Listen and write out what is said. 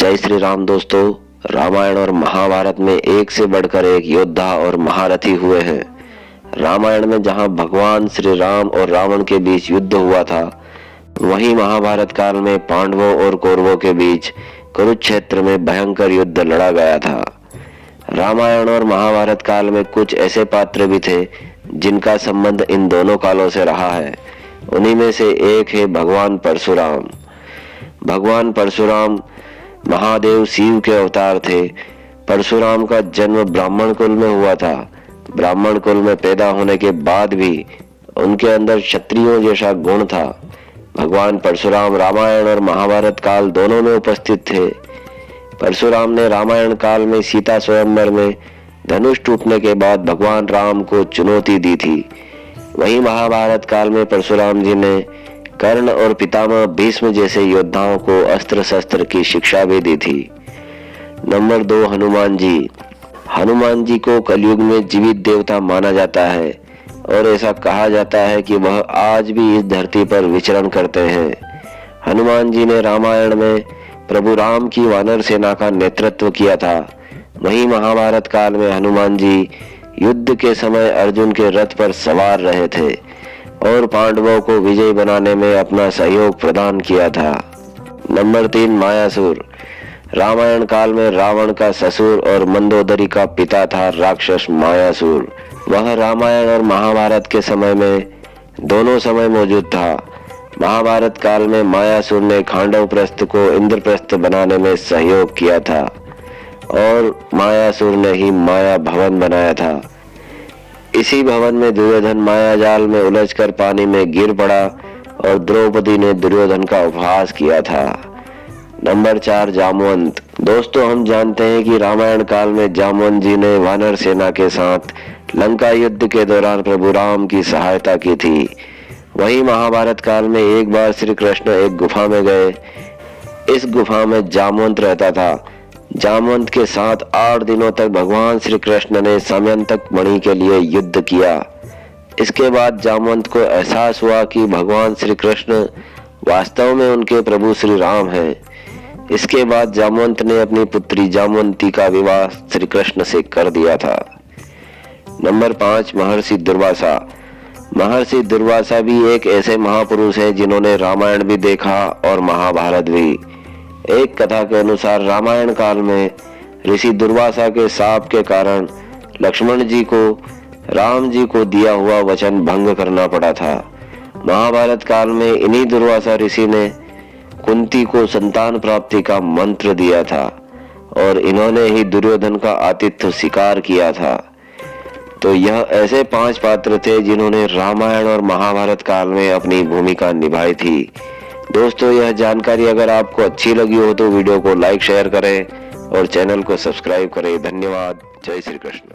जय श्री राम दोस्तों। रामायण और महाभारत में एक से बढ़कर एक योद्धा और महारथी हुए हैं। रामायण में जहां भगवान श्री राम और रावण के बीच युद्ध हुआ था, वहीं महाभारत काल में पांडवों और कौरवों के बीच कुरुक्षेत्र में भयंकर युद्ध लड़ा गया था। रामायण और महाभारत काल में कुछ ऐसे पात्र भी थे जिनका संबंध इन दोनों कालों से रहा है। उन्हीं में से एक है भगवान परशुराम। भगवान परशुराम महादेव शिव के अवतार थे। परशुराम का जन्म ब्राह्मण कुल में हुआ था। ब्राह्मण कुल में पैदा होने के बाद भी उनके अंदर क्षत्रियों जैसा गुण था। भगवान परशुराम रामायण और महाभारत काल दोनों में उपस्थित थे। परशुराम ने रामायण काल में सीता स्वयंवर में धनुष टूटने के बाद भगवान राम को चुनौती दी थी। वहीं महाभारत काल में परशुराम जी ने कर्ण और पितामह भीष्म जैसे योद्धाओं को अस्त्र शस्त्र की शिक्षा भी दी थी। नंबर 2, हनुमान जी। हनुमान जी को कलयुग में जीवित देवता माना जाता है और ऐसा कहा जाता है कि वह आज भी इस धरती पर विचरण करते हैं। हनुमान जी ने रामायण में प्रभु राम की वानर सेना का नेतृत्व किया था। वहीं महाभारत काल में हनुमान जी युद्ध के समय अर्जुन के रथ पर सवार रहे थे और पांडवों को विजयी बनाने में अपना सहयोग प्रदान किया था। नंबर 3, मायासुर। रामायण काल में रावण का ससुर और मंदोदरी का पिता था राक्षस मायासुर। वह रामायण और महाभारत के समय में दोनों समय मौजूद था। महाभारत काल में मायासुर ने खांडवप्रस्थ को इंद्रप्रस्थ बनाने में सहयोग किया था और मायासुर ने ही माया भवन बनाया था। इसी भवन में दुर्योधन माया जाल में उलझकर पानी में गिर पड़ा और द्रौपदी ने दुर्योधन का उपहास किया था। नंबर 4, जामवंत। दोस्तों, हम जानते हैं कि रामायण काल में जामवंत जी ने वानर सेना के साथ लंका युद्ध के दौरान प्रभु राम की सहायता की थी। वहीं महाभारत काल में एक बार श्री कृष्ण एक गुफा में गए। इस गुफा में जामवंत रहता था। जामवंत के साथ 8 दिनों तक भगवान श्री कृष्ण ने समयंतक मणि के लिए युद्ध किया। इसके बाद जामवंत को एहसास हुआ कि भगवान श्री कृष्ण वास्तव में उनके प्रभु श्री राम हैं। इसके बाद जामवंत ने अपनी पुत्री जामवंती का विवाह श्री कृष्ण से कर दिया था। नंबर 5, महर्षि दुर्वासा। महर्षि दुर्वासा भी एक ऐसे महापुरुष हैं जिन्होंने रामायण भी देखा और महाभारत भी। एक कथा के अनुसार रामायण काल में ऋषि दुर्वासा के शाप के कारण लक्ष्मण जी को राम जी को दिया हुआ वचन भंग करना पड़ा था। महाभारत काल में इन्हीं दुर्वासा ऋषि ने कुंती को संतान प्राप्ति का मंत्र दिया था और इन्होंने ही दुर्योधन का आतिथ्य स्वीकार किया था। तो यह ऐसे 5 पात्र थे जिन्होंने रामायण और महाभारत काल में अपनी भूमिका निभाई थी। दोस्तों, यह जानकारी अगर आपको अच्छी लगी हो तो वीडियो को लाइक शेयर करें और चैनल को सब्सक्राइब करें। धन्यवाद। जय श्री कृष्ण।